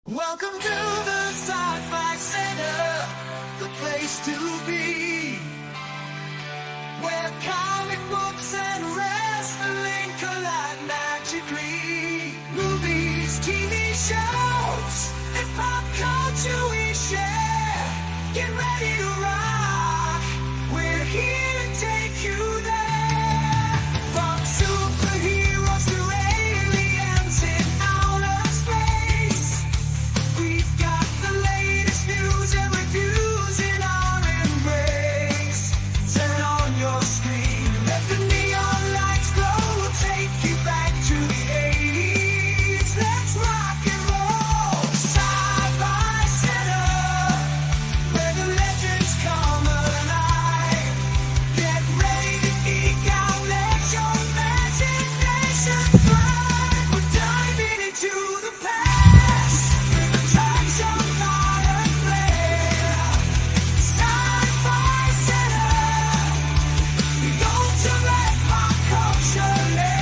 Welcome to the Sci-Fi Center, the place to be, where comic books and wrestling collide magically. Movies, TV shows, and pop culture we share. Get ready to rock, we're here to take you there. From superheroes to aliens in outer space, we've got the latest news and reviews in our embrace. Turn on your screen, let the neon lights glow. We'll take you back to the 80s. Let's rock and roll. Sci-Fi Center, where the legends come alive. Get ready to geek out, let your imagination fly. We're diving into the past with a touch of modern flair. Sci-Fi Center, the ultimate pop culture lair.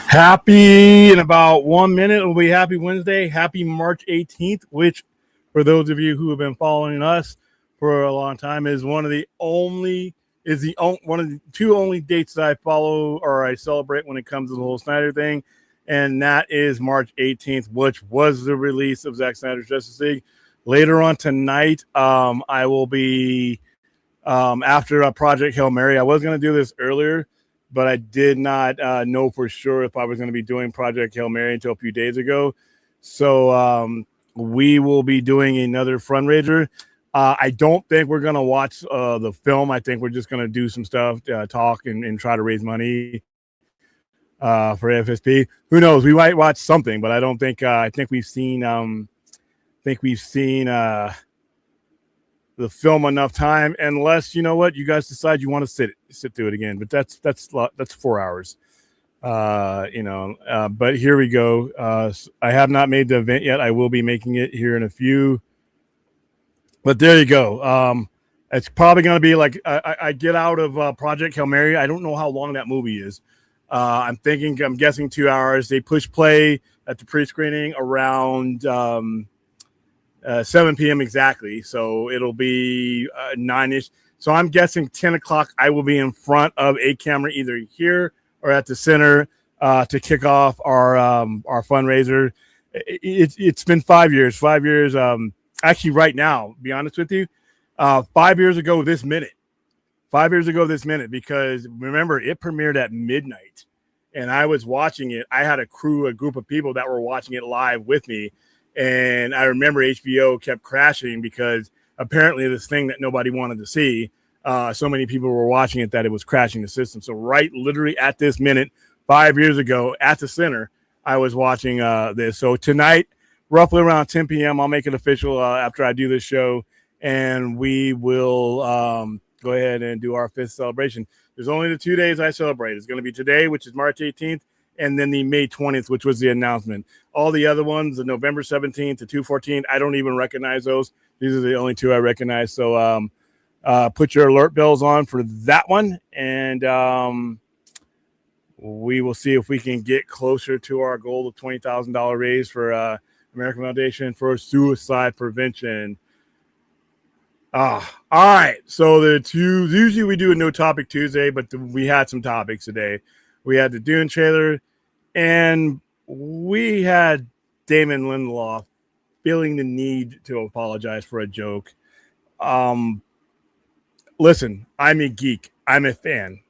Happy in about 1 minute. It'll be Happy Wednesday. Happy March 18th, which, for those of you who have been following us for a long time, is one of the two only dates that I follow or I celebrate when it comes to the whole Snyder thing, and that is March 18th, which was the release of Zack Snyder's Justice League. Later on tonight, I will be after Project Hail Mary. I was going to do this earlier, but I did not know for sure if I was going to be doing Project Hail Mary until a few days ago. So we will be doing another fundraiser. I don't think we're going to watch the film. I think we're just going to do some stuff, talk, and try to raise money for FSP. Who knows? We might watch something, but I don't think. I think we've seen. The film enough time, unless you know what you guys decide you want to sit through it again. But that's 4 hours, But here we go. I have not made the event yet. I will be making it here in a few. But there you go. It's probably going to be like I get out of Project Hail Mary. I don't know how long that movie is. I'm guessing 2 hours. They push play at the pre-screening around 7 p.m. exactly. So it'll be 9-ish. So I'm guessing 10 o'clock I will be in front of a camera either here or at the center to kick off our fundraiser. It's been 5 years. 5 years. Actually, right now, to be honest with you, 5 years ago this minute. 5 years ago this minute, because remember, it premiered at midnight. And I was watching it. I had a group of people that were watching it live with me. And I remember HBO kept crashing because apparently this thing that nobody wanted to see, so many people were watching it that it was crashing the system. So literally at this minute, 5 years ago at the center, I was watching this. So tonight, roughly around 10 p.m., I'll make it official after I do this show. And we will go ahead and do our 5th celebration. There's only the 2 days I celebrate. It's going to be today, which is March 18th. And then the May 20th, which was the announcement. All the other ones, the November 17th to 2/14, I don't even recognize those. These are the only two I recognize. So put your alert bells on for that one. And we will see if we can get closer to our goal of $20,000 raise for American Foundation for Suicide Prevention. All right. So usually we do a no topic Tuesday, but we had some topics today. We had the Dune trailer, and we had Damon Lindelof feeling the need to apologize for a joke. Listen, I'm a geek. I'm a fan.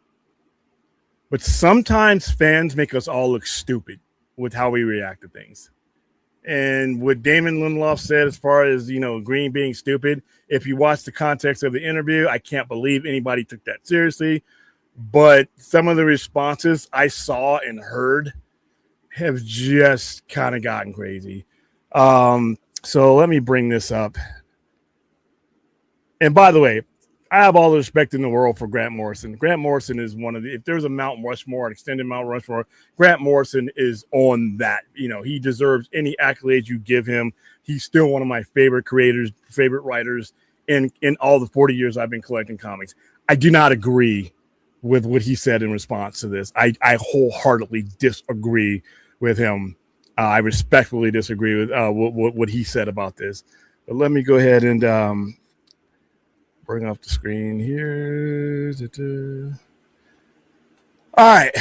But sometimes fans make us all look stupid with how we react to things. And what Damon Lindelof said as far as, Green being stupid, if you watch the context of the interview, I can't believe anybody took that seriously. but some of the responses I saw and heard have just kind of gotten crazy. So let me bring this up. And by the way, I have all the respect in the world for Grant Morrison. Grant Morrison is one of the, if there's a Mount Rushmore, an extended Mount Rushmore, Grant Morrison is on that. You know, he deserves any accolades you give him. He's still one of my favorite creators, favorite writers in all the 40 years I've been collecting comics. I do not agree with what he said in response to this. I wholeheartedly disagree with him. I respectfully disagree with what he said about this. But let me go ahead and bring up the screen here. All right.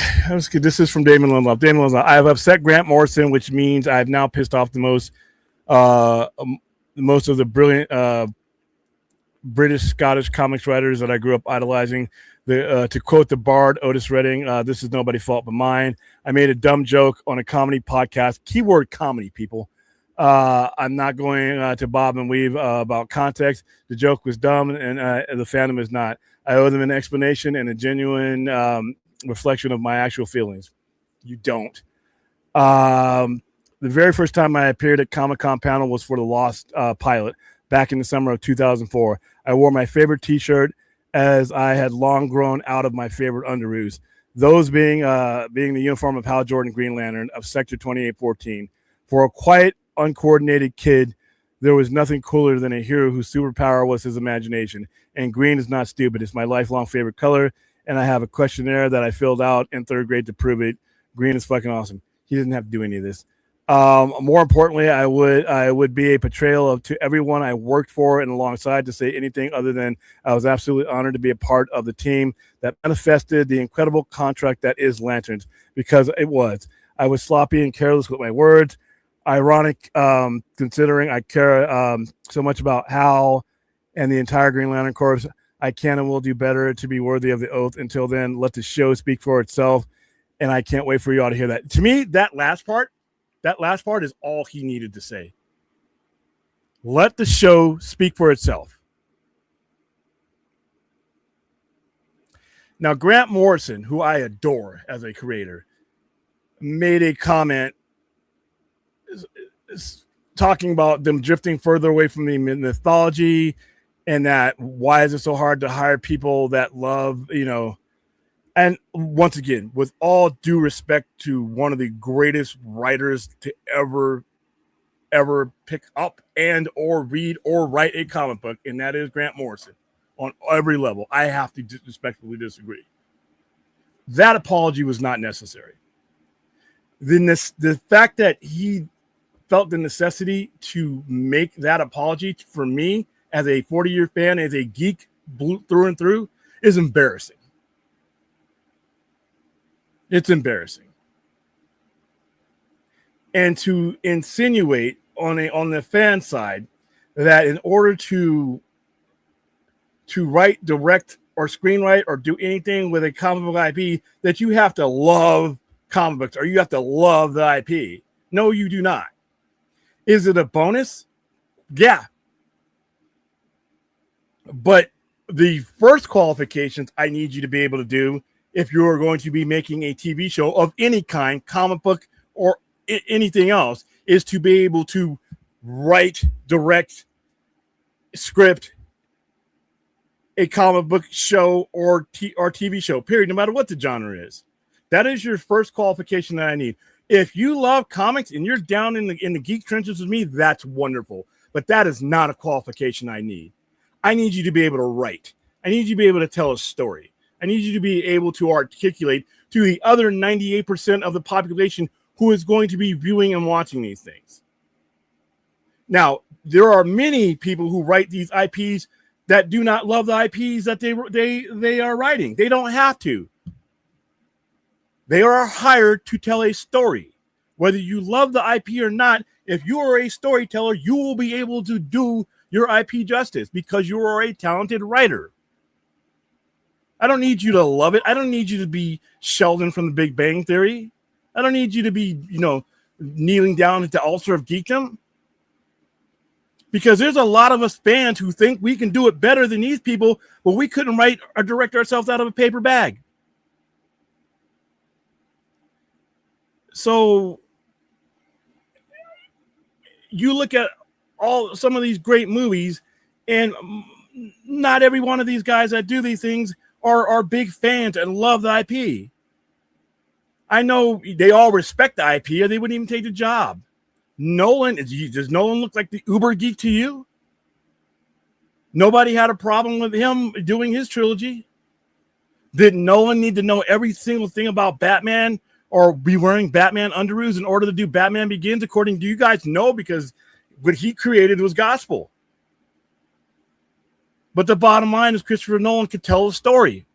This is from Damon Lindelof. Damon Lindelof. I have upset Grant Morrison, which means I have now pissed off the most of the brilliant British Scottish comics writers that I grew up idolizing. To quote the bard Otis Redding, this is nobody's fault but mine. I made a dumb joke on a comedy podcast. Keyword comedy, people. I'm not going to bob and weave about context. The joke was dumb, and the fandom is not. I owe them an explanation and a genuine reflection of my actual feelings. You don't. The very first time I appeared at Comic-Con panel was for the Lost pilot back in the summer of 2004. I wore my favorite T-shirt as I had long grown out of my favorite underoos. Those being the uniform of Hal Jordan Green Lantern of Sector 2814. For a quiet, uncoordinated kid, there was nothing cooler than a hero whose superpower was his imagination. And green is not stupid. It's my lifelong favorite color, and I have a questionnaire that I filled out in third grade to prove it. Green is fucking awesome. He doesn't have to do any of this. More importantly, I would be a portrayal to everyone I worked for and alongside to say anything other than I was absolutely honored to be a part of the team that manifested the incredible contract that is Lanterns, because it was. I was sloppy and careless with my words. Ironic, considering I care so much about Hal and the entire Green Lantern Corps. I can and will do better to be worthy of the oath. Until then, let the show speak for itself, and I can't wait for you all to hear that. To me, that last part is all he needed to say. Let the show speak for itself. Now, Grant Morrison, who I adore as a creator, made a comment talking about them drifting further away from the mythology, and that why is it so hard to hire people that love, and once again, with all due respect to one of the greatest writers to ever pick up and or read or write a comic book, and that is Grant Morrison. On every level, I have to respectfully disagree. That apology was not necessary. The fact that he felt the necessity to make that apology for me as a 40-year fan, as a geek through and through, is embarrassing. It's embarrassing. And to insinuate on the fan side that in order to write, direct, or screenwrite or do anything with a comic book IP, that you have to love comic books or you have to love the IP. No, you do not. Is it a bonus? Yeah. But the first qualifications I need you to be able to do if you are going to be making a TV show of any kind, comic book or anything else, is to be able to write, direct, script a comic book show or TV show, period, no matter what the genre is. That is your first qualification that I need. If you love comics and you're down in the geek trenches with me, that's wonderful. But that is not a qualification I need. I need you to be able to write. I need you to be able to tell a story. I need you to be able to articulate to the other 98% of the population who is going to be viewing and watching these things. Now, there are many people who write these IPs that do not love the IPs that they are writing. They don't have to. They are hired to tell a story. Whether you love the IP or not, if you are a storyteller, you will be able to do your IP justice because you are a talented writer. I don't need you to love it. I don't need you to be Sheldon from the Big Bang Theory. I don't need you to be, kneeling down at the altar of geekdom. Because there's a lot of us fans who think we can do it better than these people, but we couldn't write or direct ourselves out of a paper bag. So you look at some of these great movies, and not every one of these guys that do these things are big fans and love the IP. I know they all respect the IP, or they wouldn't even take the job. Does Nolan look like the uber geek to you? Nobody had a problem with him doing his trilogy. Did Nolan need to know every single thing about Batman or be wearing Batman underoos in order to do Batman Begins? According to you guys, no, because what he created was gospel. But the bottom line is Christopher Nolan could tell a story.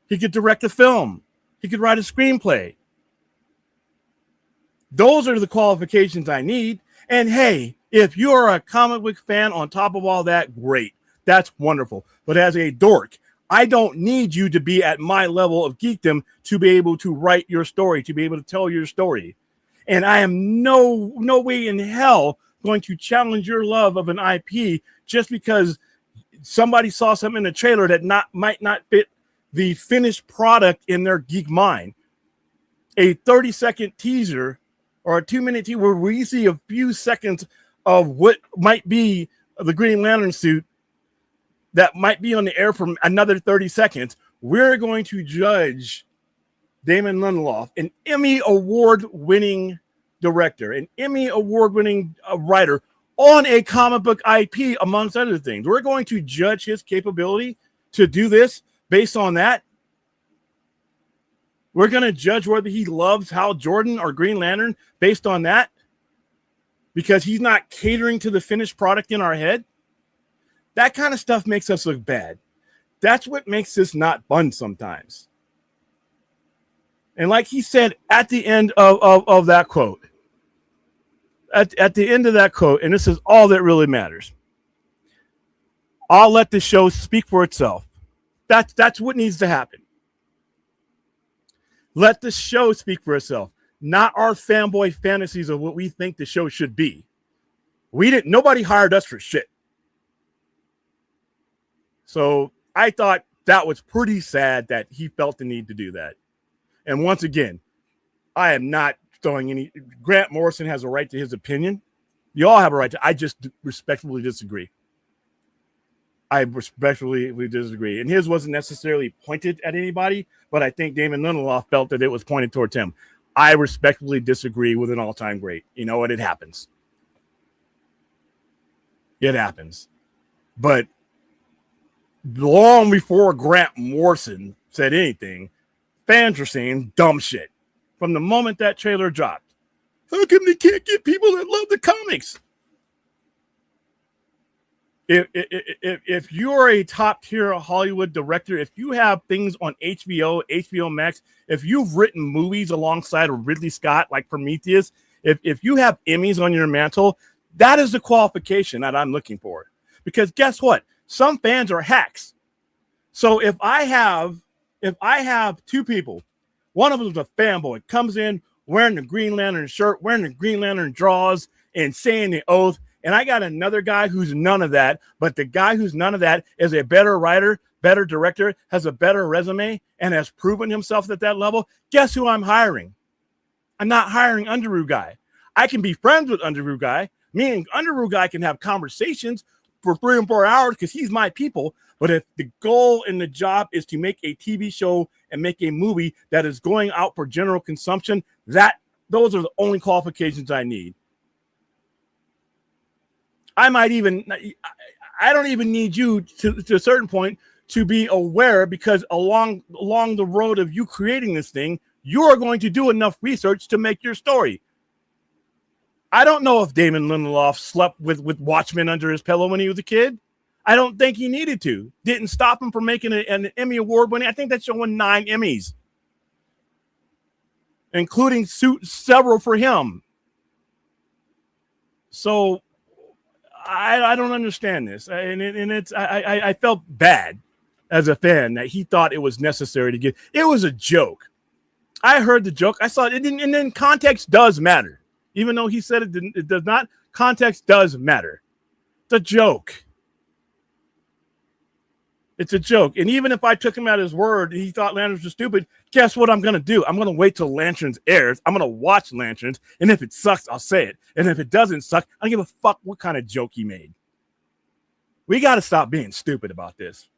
He could direct a film. He could write a screenplay. Those are the qualifications I need. And hey, if you're a comic book fan on top of all that, great. That's wonderful. But as a dork, I don't need you to be at my level of geekdom to be able to write your story, to be able to tell your story. And I am no way in hell going to challenge your love of an IP just because somebody saw something in the trailer that might not fit the finished product in their geek mind. A 30-second teaser or a 2-minute teaser where we see a few seconds of what might be the Green Lantern suit that might be on the air for another 30 seconds. We're going to judge Damon Lindelof, an Emmy award-winning director, an Emmy award-winning writer on a comic book IP, amongst other things. We're going to judge his capability to do this based on that. We're going to judge whether he loves Hal Jordan or Green Lantern based on that because he's not catering to the finished product in our head. That kind of stuff makes us look bad. That's what makes this not fun sometimes. And like he said at the end of that quote, at the end of that quote, and this is all that really matters, I'll let the show speak for itself. That's what needs to happen. Let the show speak for itself, not our fanboy fantasies of what we think the show should be. Nobody hired us for shit. So I thought that was pretty sad that he felt the need to do that. And once again, I am not throwing any. Grant Morrison has a right to his opinion. You all have a right to. I just respectfully disagree. I respectfully disagree. And his wasn't necessarily pointed at anybody, but I think Damon Lindelof felt that it was pointed towards him. I respectfully disagree with an all-time great. You know what? It happens. It happens. But long before Grant Morrison said anything, fans were saying dumb shit from the moment that trailer dropped. How come they can't get people that love the comics? If you're a top tier Hollywood director, if you have things on HBO Max, if you've written movies alongside of Ridley Scott like Prometheus, if you have Emmys on your mantle, that is the qualification that I'm looking for. Because guess what? Some fans are hacks. So if I have two people, one of them is a fanboy, comes in wearing the Green Lantern shirt, wearing the Green Lantern drawers, and saying the oath, and I got another guy who's none of that, but the guy who's none of that is a better writer, better director, has a better resume, and has proven himself at that level, guess who I'm hiring? I'm not hiring Underoos Guy. I can be friends with Underoos Guy. Me and Underoos Guy can have conversations for 3 and 4 hours because he's my people. But if the goal in the job is to make a TV show and make a movie that is going out for general consumption, those are the only qualifications I need. I don't even need you to a certain point to be aware, because along the road of you creating this thing, you are going to do enough research to make your story. I don't know if Damon Lindelof slept with Watchmen under his pillow when he was a kid. I don't think he needed to. Didn't stop him from making an Emmy award winning. I think that show won 9 Emmys, including several for him. So I don't understand this, and it's I felt bad as a fan that he thought it was necessary to get. It was a joke. I heard the joke. I saw it, and then context does matter. Even though he said it does not, context does matter. It's a joke. It's a joke. And even if I took him at his word and he thought Lanterns were stupid, guess what I'm going to do? I'm going to wait till Lanterns airs. I'm going to watch Lanterns. And if it sucks, I'll say it. And if it doesn't suck, I don't give a fuck what kind of joke he made. We got to stop being stupid about this.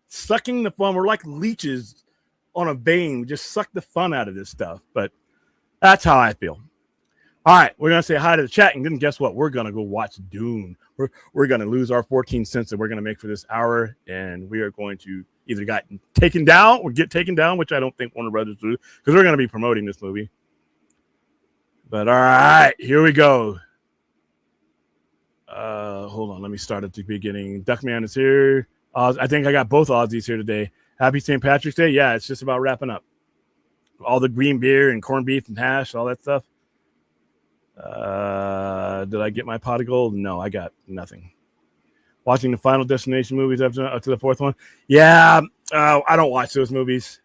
Sucking the fun. We're like leeches on a vein. We just suck the fun out of this stuff. But that's how I feel. All right, we're going to say hi to the chat, and then guess what? We're going to go watch Dune. We're going to lose our 14 cents that we're going to make for this hour, and we are going to either get taken down, which I don't think Warner Brothers do, because we're going to be promoting this movie. But all right, here we go. Hold on, let me start at the beginning. Duckman is here. I think I got both Aussies here today. Happy St. Patrick's Day. Yeah, it's just about wrapping up. All the green beer and corned beef and hash, all that stuff. Did I get my pot of gold? No, I got nothing. Watching the Final Destination movies up to the fourth one. Yeah, I don't watch those movies.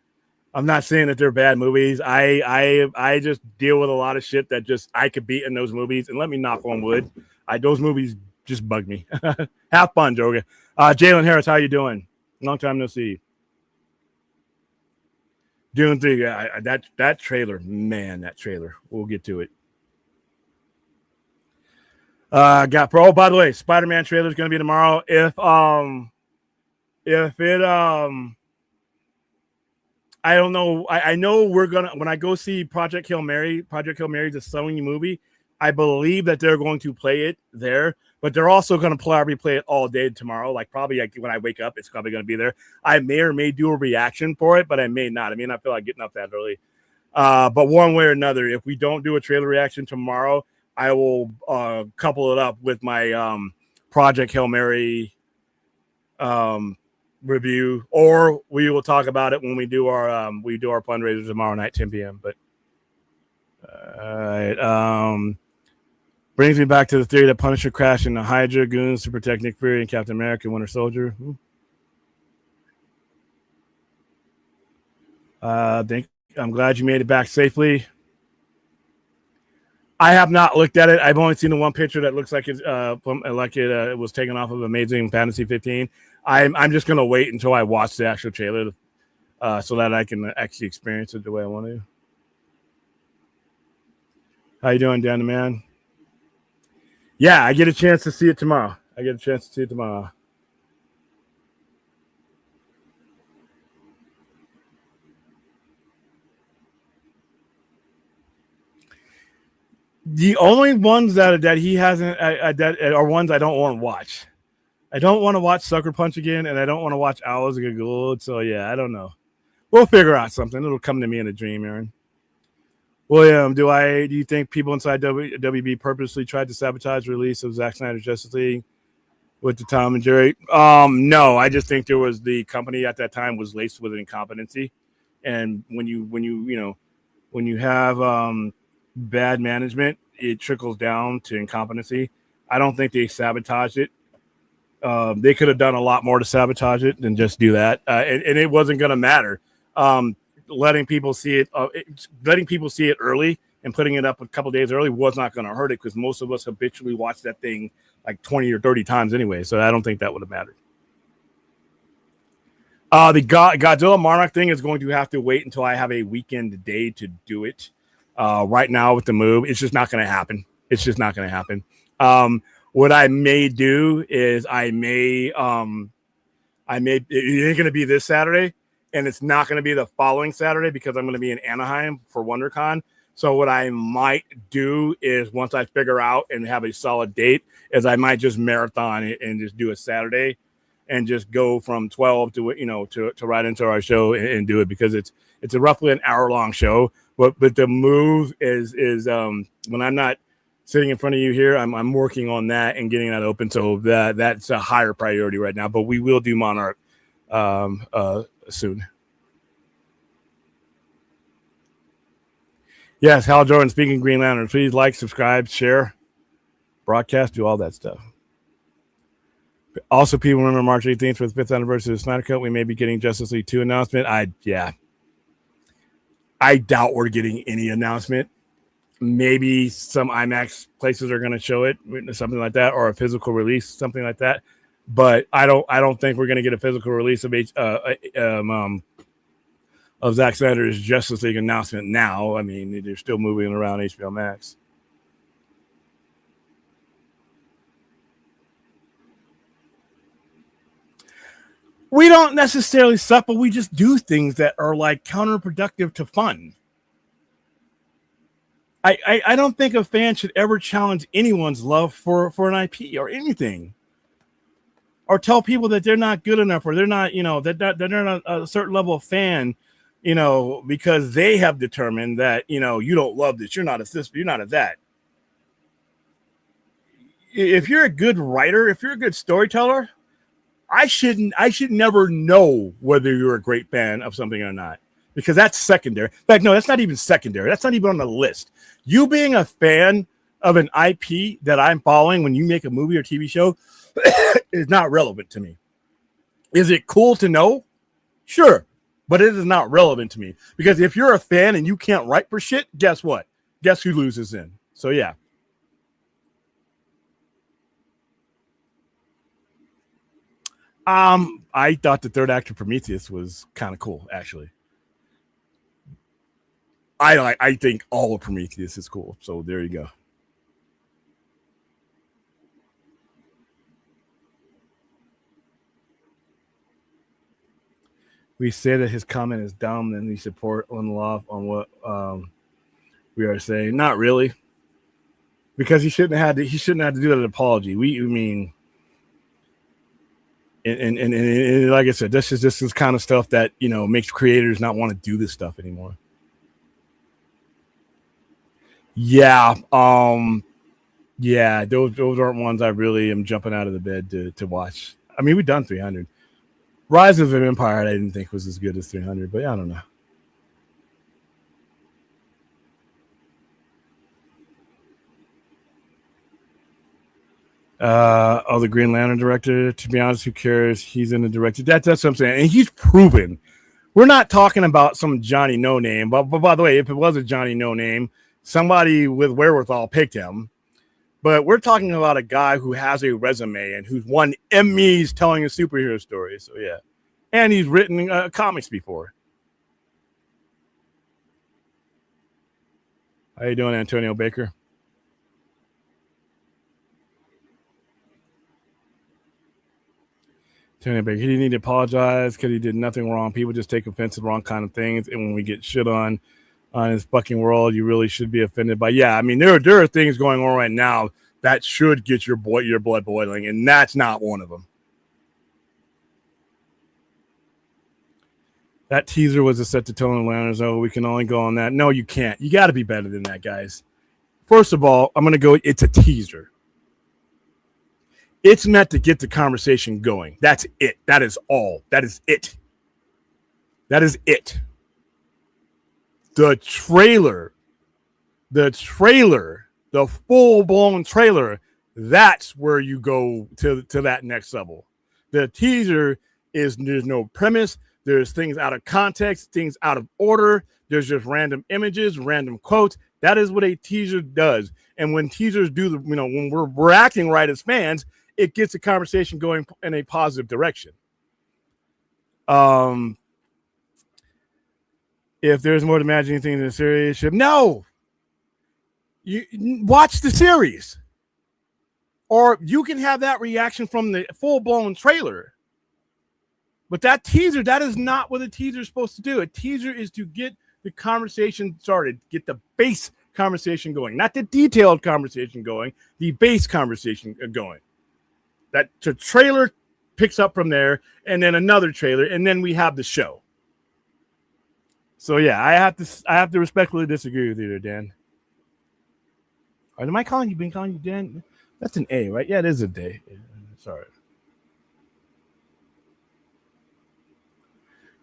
I'm not saying that they're bad movies. I just deal with a lot of shit that just I could beat in those movies. And let me knock on wood. Those movies just bug me. Have fun, Joga. Jalen Harris, how you doing? Long time no see. Dune 3, yeah, that trailer, man, that trailer. We'll get to it. Got pro. Oh, by the way, Spider-Man trailer is going to be tomorrow. If it I don't know. I know we're gonna when I go see Project Hail Mary is a Sony movie. I believe that they're going to play it there, but they're also going to probably play it all day tomorrow. Like probably when I wake up, it's probably going to be there. I may or may do a reaction for it, but I may not. I may not feel like getting up that early. But one way or another, if we don't do a trailer reaction tomorrow, I will couple it up with my Project Hail Mary review, or we will talk about it when we do our fundraiser tomorrow night, 10 p.m. But all right, brings me back to the theory that Punisher crashed in the Hydra goons to protect Nick Fury and Captain America, Winter Soldier. I'm glad you made it back safely. I have not looked at it. I've only seen the one picture that looks like it was taken off of Amazing Fantasy 15. I'm just gonna wait until I watch the actual trailer, so that I can actually experience it the way I want to. How you doing, Dan the Man? Yeah, I get a chance to see it tomorrow. The only ones that he hasn't that are ones I don't want to watch. I don't want to watch Sucker Punch again, and I don't want to watch Owls Get Gold. So yeah, I don't know. We'll figure out something. It'll come to me in a dream, Aaron. William, do you think people inside WB purposely tried to sabotage the release of Zack Snyder's Justice League with the Tom and Jerry? No, I just think there was the company at that time was laced with incompetency, and when you have bad management, it trickles down to incompetency. I don't think they sabotaged it. They could have done a lot more to sabotage it than just do that, and it wasn't going to matter. Letting people see it early and putting it up a couple days early was not going to hurt it, because most of us habitually watch that thing like 20 or 30 times anyway. So I don't think that would have mattered. The Godzilla Monarch thing is going to have to wait until I have a weekend day to do it. Right now with the move, it's just not going to happen. What I may do is it ain't going to be this Saturday, and it's not going to be the following Saturday because I'm going to be in Anaheim for WonderCon. So what I might do is, once I figure out and have a solid date, is I might just marathon it and just do a Saturday and just go from 12 to right into our show and do it, because it's a roughly an hour-long show. But the move is when I'm not sitting in front of you here, I'm working on that and getting that open. So that's a higher priority right now. But we will do Monarch soon. Yes, Hal Jordan speaking Green Lantern. Please like, subscribe, share, broadcast, do all that stuff. Also, people remember March 18th for the 5th anniversary of the Snyder Cut. We may be getting Justice League 2 announcement. I doubt we're getting any announcement. Maybe some IMAX places are going to show it, something like that, or a physical release, something like that. But I don't think we're going to get a physical release of Zack Snyder's Justice League announcement now. I mean, they're still moving around HBO Max. We don't necessarily suck, but we just do things that are like counterproductive to fun. I don't think a fan should ever challenge anyone's love for an IP or anything, or tell people that they're not good enough, or they're not, that they're not a certain level of fan, because they have determined that, you don't love this, you're not a this, you're not a that. If you're a good writer, if you're a good storyteller, I should never know whether you're a great fan of something or not, because that's secondary. In fact, no, that's not even secondary. That's not even on the list. You being a fan of an IP that I'm following when you make a movie or TV show is not relevant to me. Is it cool to know? Sure, but it is not relevant to me, because if you're a fan and you can't write for shit, guess what? Guess who loses then? So yeah. I thought the third act of Prometheus was kind of cool, actually. I think all of Prometheus is cool. So there you go. We say that his comment is dumb, and we support Lindelof on what we are saying. Not really, because he shouldn't have to do that apology. And like I said, this is kind of stuff that makes creators not want to do this stuff anymore. Yeah, yeah, those aren't ones I really am jumping out of the bed to watch. I mean, we've done 300. Rise of an Empire, I didn't think was as good as 300, but I don't know. The Green Lantern director. To be honest, who cares? He's in the director. That's what I'm saying, and he's proven. We're not talking about some Johnny No Name, but by the way, if it was a Johnny No Name, somebody with wherewithal picked him. But we're talking about a guy who has a resume and who's won Emmys telling a superhero story. So yeah, and he's written comics before. How you doing, Antonio Baker? Antonio Baker, he didn't need to apologize because he did nothing wrong. People just take offense to the wrong kind of things, and when we get shit on his fucking world, you really should be offended by. Yeah, I mean, there are things going on right now that should get your blood boiling, and that's not one of them. That teaser was a set to tone and Lanners. Oh, we can only go on that. No, you can't. You got to be better than that, guys. First of all, I'm going to go, it's a teaser. It's meant to get the conversation going. That's it. That is all. That is it. That is it. The trailer, the full-blown trailer, that's where you go to that next level. The teaser is, there's no premise. There's things out of context, things out of order. There's just random images, random quotes. That is what a teaser does. And when teasers do, when we're acting right as fans, it gets the conversation going in a positive direction. If there's more to imagining things in the series, no. You watch the series. Or you can have that reaction from the full-blown trailer. But that teaser, that is not what a teaser is supposed to do. A teaser is to get the conversation started, get the base conversation going, not the detailed conversation going, the base conversation going. That the trailer picks up from there, and then another trailer, and then we have the show. So yeah, I have to respectfully disagree with you there, Dan. Am I calling you? Been calling you Dan? That's an A, right? Yeah, it is a D. Sorry.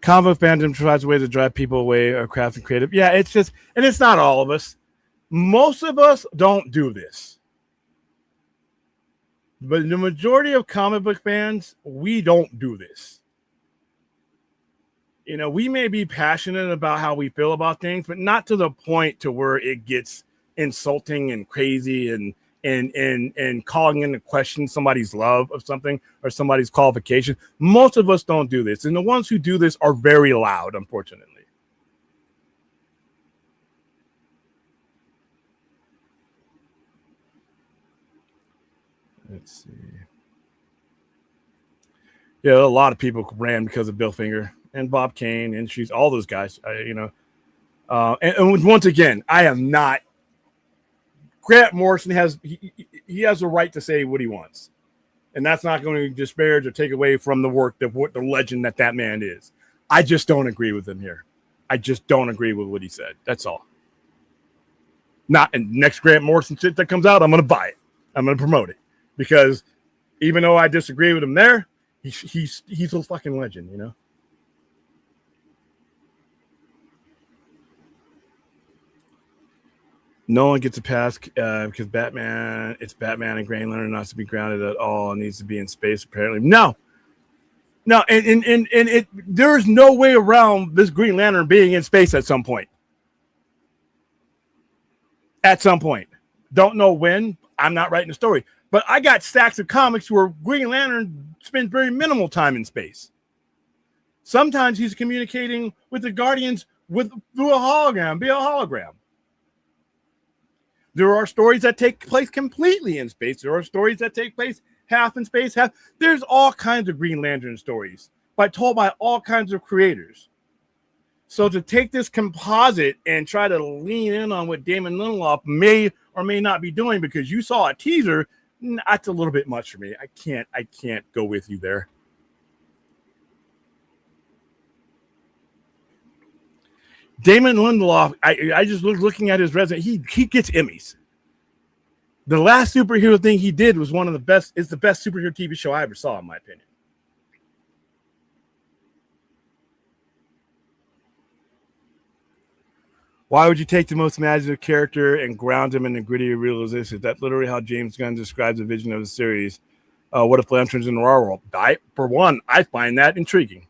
Comic fandom tries ways to drive people away or craft and creative. Yeah, it's just, and it's not all of us. Most of us don't do this. But the majority of comic book fans, we don't do this. We may be passionate about how we feel about things, but not to the point to where it gets insulting and crazy and and calling into question somebody's love of something or somebody's qualification. Most of us don't do this, and the ones who do this are very loud, unfortunately. Let's see. Yeah, a lot of people ran because of Bill Finger and Bob Kane and she's all those guys. And once again, I am not. Grant Morrison he has a right to say what he wants, and that's not going to disparage or take away from the work the legend that man is. I just don't agree with him here. I just don't agree with what he said. That's all. Not and next Grant Morrison shit that comes out, I'm going to buy it. I'm going to promote it because even though I disagree with him there, he's a fucking legend, you know. No one gets a pass because Batman. It's Batman and Green Lantern not to be grounded at all. It needs to be in space. Apparently, no, and there's no way around this Green Lantern being in space at some point. At some point, don't know when. I'm not writing a story, but I got stacks of comics where Green Lantern spends very minimal time in space. Sometimes he's communicating with the Guardians through a hologram, via a hologram. There are stories that take place completely in space. There are stories that take place half in space, half. There's all kinds of Green Lantern stories, told by all kinds of creators. So to take this composite and try to lean in on what Damon Lindelof may or may not be doing because you saw a teaser, that's a little bit much for me. I can't go with you there. Damon Lindelof, I just looking at his resume. He gets Emmys. The last superhero thing he did was one of the best. It's the best superhero TV show I ever saw, in my opinion. Why would you take the most imaginative character and ground him in the gritty realization? That's literally how James Gunn describes the vision of the series. What if Flash turns into our world? For one, I find that intriguing.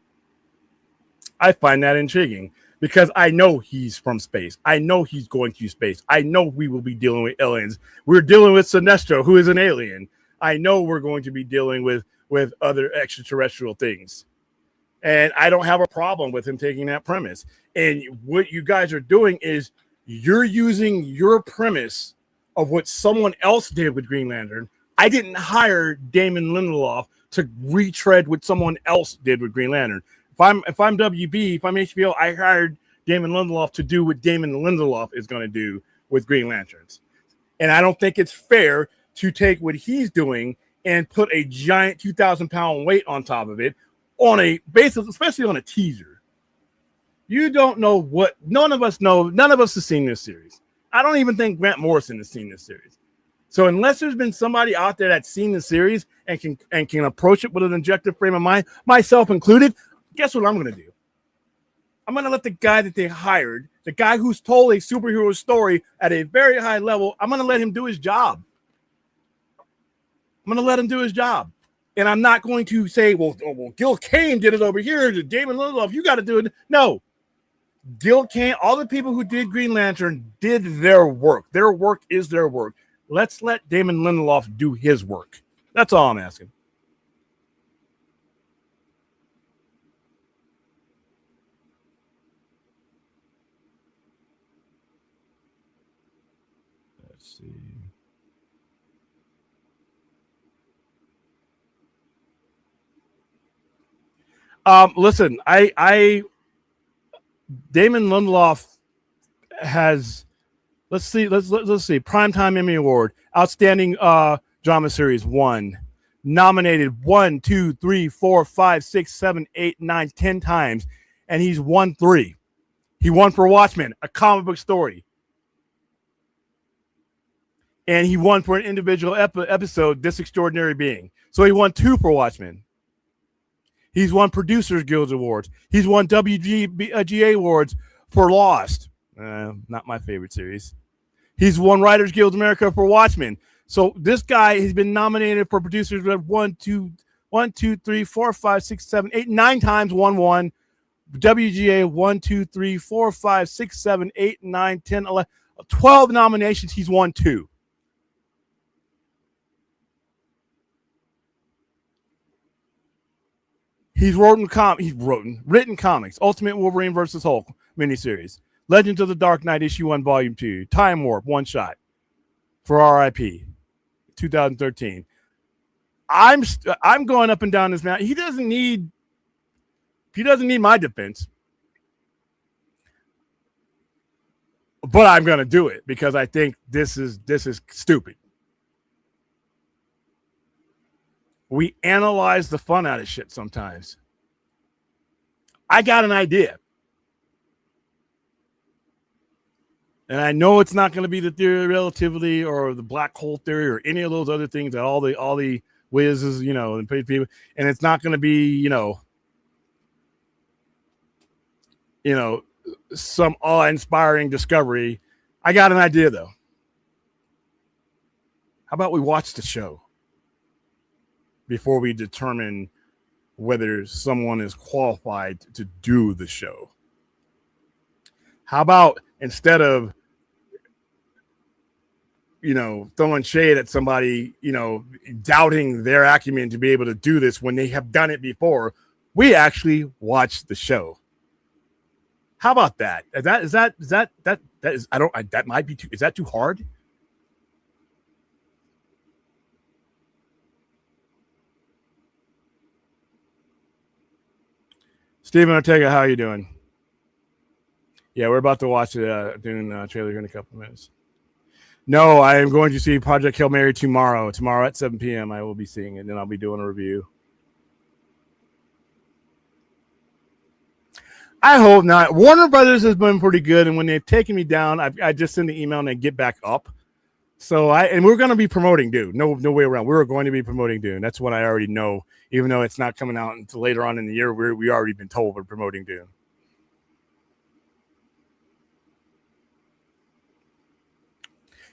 Because I know he's from space. I know he's going to space. I know we will be dealing with aliens. We're dealing with Sinestro, who is an alien. I know we're going to be dealing with other extraterrestrial things. And I don't have a problem with him taking that premise. And what you guys are doing is you're using your premise of what someone else did with Green Lantern. I didn't hire Damon Lindelof to retread what someone else did with Green Lantern. If I'm WB, if I'm HBO, I hired Damon Lindelof to do what Damon Lindelof is going to do with Green Lanterns. And I don't think it's fair to take what he's doing and put a giant 2,000-pound weight on top of it on a basis, especially on a teaser. You don't know what, none of us know, none of us have seen this series. I don't even think Grant Morrison has seen this series. So unless there's been somebody out there that's seen the series and can approach it with an objective frame of mind, myself included, guess what I'm going to do? I'm going to let the guy that they hired, the guy who's told a superhero story at a very high level, I'm going to let him do his job. I'm going to let him do his job. And I'm not going to say, well, Gil Kane did it over here. Damon Lindelof, you got to do it. No. Gil Kane, all the people who did Green Lantern did their work. Their work is their work. Let's let Damon Lindelof do his work. That's all I'm asking. Let's see. Listen, I Damon Lindelof has let's see Primetime Emmy Award, Outstanding Drama Series 1, nominated 1, 2, 3, 4, 5, 6, 7, 8, 9, 10 times, and he's won 3. He won for Watchmen, a comic book story. And he won for an individual episode, This Extraordinary Being. So he won 2 for Watchmen. He's won Producers Guild Awards. He's won WGA Awards for Lost. Not my favorite series. He's won Writers Guild America for Watchmen. So this guy has been nominated for Producers Guild 1, 2, 3, 4, 5, 6, 7, 8, 9 times, won 1. WGA 1, 2, 3, 4, 5, 6, 7, 8, 9, 10, 11, 12 nominations. He's won 2. He's written comics. Ultimate Wolverine versus Hulk miniseries. Legends of the Dark Knight issue 1, volume 2. Time Warp, one shot for RIP, 2013. I'm going up and down this mountain. He doesn't need my defense. But I'm going to do it because I think this is stupid. We analyze the fun out of shit sometimes. I got an idea. And I know it's not going to be the theory of relativity or the black hole theory or any of those other things that all the whizzes, and people, and it's not going to be, some awe-inspiring discovery. I got an idea though. How about we watch the show before we determine whether someone is qualified to do the show? How about instead of throwing shade at somebody, doubting their acumen to be able to do this when they have done it before, we actually watch the show. How about that? That might be too, is that too hard? Steven Ortega, how are you doing? Yeah, we're about to watch the Dune trailer here in a couple of minutes. No, I am going to see Project Hail Mary tomorrow. Tomorrow at 7 p.m. I will be seeing it, and then I'll be doing a review. I hope not. Warner Brothers has been pretty good, and when they've taken me down, I just send the email and they get back up. So we're going to be promoting Dune. No way around. We're going to be promoting Dune. That's what I already know. Even though it's not coming out until later on in the year, we already been told we're promoting Dune.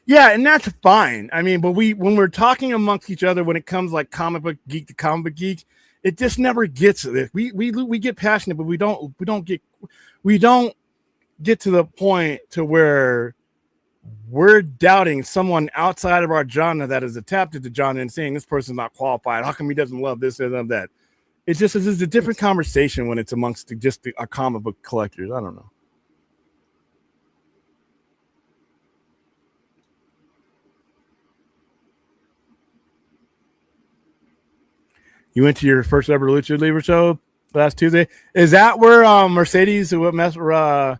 Yeah, and that's fine. I mean, but when we're talking amongst each other, when it comes like comic book geek to comic book geek, it just never gets it. We get passionate, but we don't get to the point to where we're doubting someone outside of our genre that is adapted to genre and saying this person's not qualified. How come he doesn't love this or that? It's a different conversation when it's amongst our comic book collectors. I don't know. You went to your first ever Lucha Libre show last Tuesday. Is that where Mercedes wrestled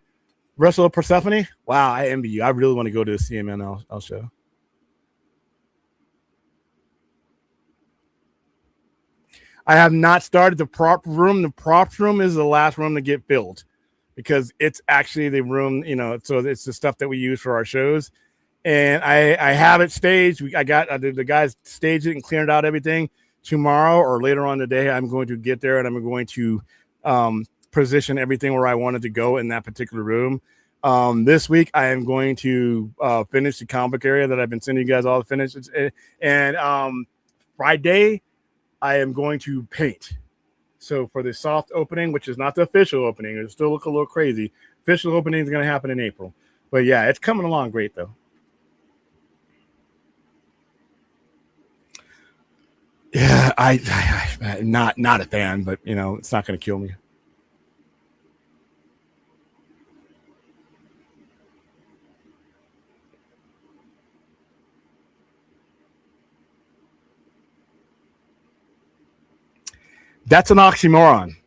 Persephone? Wow, I envy you. I really want to go to the CMNL show. I have not started the prop room. The props room is the last room to get filled because it's actually the room, so it's the stuff that we use for our shows. And I have it staged. I got the guys staged it and cleared out everything. Tomorrow or later on today, I'm going to get there and I'm going to position everything where I wanted to go in that particular room. This week, I am going to finish the comic area that I've been sending you guys all the finishes. And Friday, I am going to paint. So for the soft opening, which is not the official opening, it'll still look a little crazy. Official opening is going to happen in April. But yeah, it's coming along great though. Yeah, I'm not a fan, but it's not going to kill me. That's an oxymoron.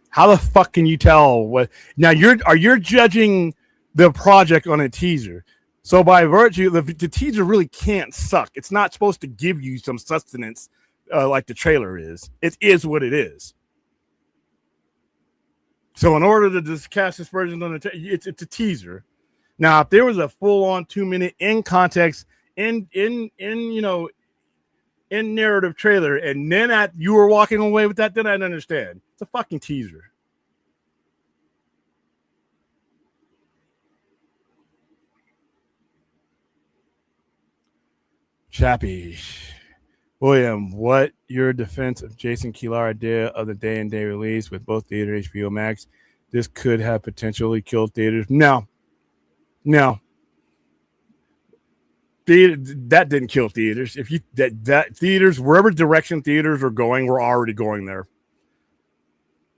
How the fuck can you tell what? Now you're judging the project on a teaser. So by virtue, the teaser really can't suck. It's not supposed to give you some sustenance like the trailer is. It is what it is. So in order to just cast aspersions on it's a teaser. Now, if there was a full-on 2-minute in context, in narrative trailer, and then you were walking away with that, then I'd understand. It's a fucking teaser. Chappie. William, what your defense of Jason Kilar idea of the day-and-day release with both theater and HBO Max? This could have potentially killed theaters. No. That didn't kill theaters. If you that theaters, wherever direction theaters are going, we're already going there.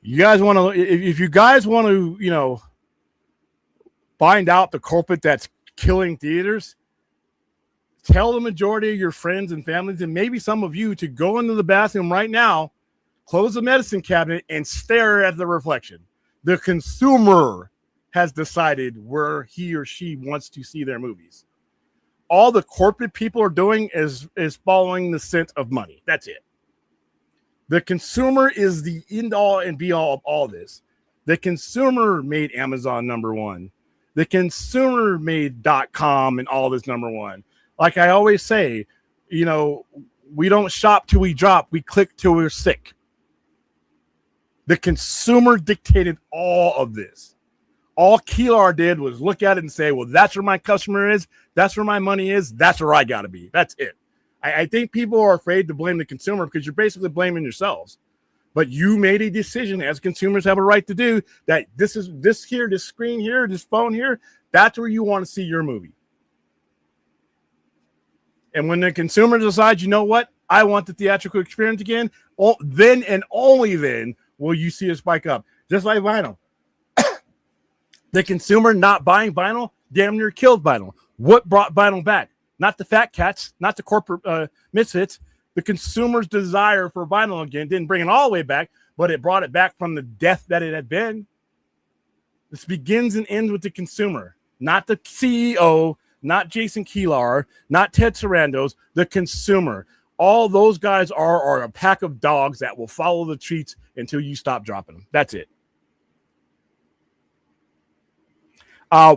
You guys want to, if you guys want to, find out the culprit that's killing theaters, tell the majority of your friends and families, and maybe some of you, to go into the bathroom right now, close the medicine cabinet, and stare at the reflection. The consumer has decided where he or she wants to see their movies. All the corporate people are doing is following the scent of money. That's it. The consumer is the end all and be all of all this. The consumer made Amazon number one. The consumer made .com and all this number one. Like I always say, we don't shop till we drop. We click till we're sick. The consumer dictated all of this. All Keelar did was look at it and say, well, that's where my customer is. That's where my money is. That's where I got to be. That's it. I think people are afraid to blame the consumer because you're basically blaming yourselves. But you made a decision, as consumers have a right to do, that this screen here, this phone here, that's where you want to see your movie. And when the consumer decides, you know what, I want the theatrical experience again, then and only then will you see a spike up. Just like vinyl. The consumer not buying vinyl damn near killed vinyl. What brought vinyl back? Not the fat cats, not the corporate misfits. The consumer's desire for vinyl again didn't bring it all the way back, but it brought it back from the death that it had been. This begins and ends with the consumer, not the CEO, not Jason Keelar, not Ted Sarandos, the consumer. All those guys are a pack of dogs that will follow the treats until you stop dropping them. That's it.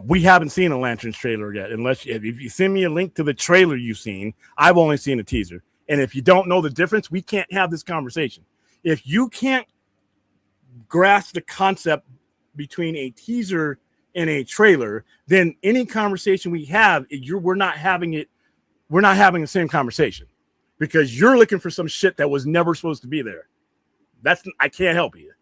We haven't seen a Lanterns trailer yet, unless if you send me a link to the trailer you've seen. I've only seen a teaser. And if you don't know the difference, we can't have this conversation. If you can't grasp the concept between a teaser and a trailer, then any conversation we have, we're not having the same conversation, because you're looking for some shit that was never supposed to be there. I can't help you.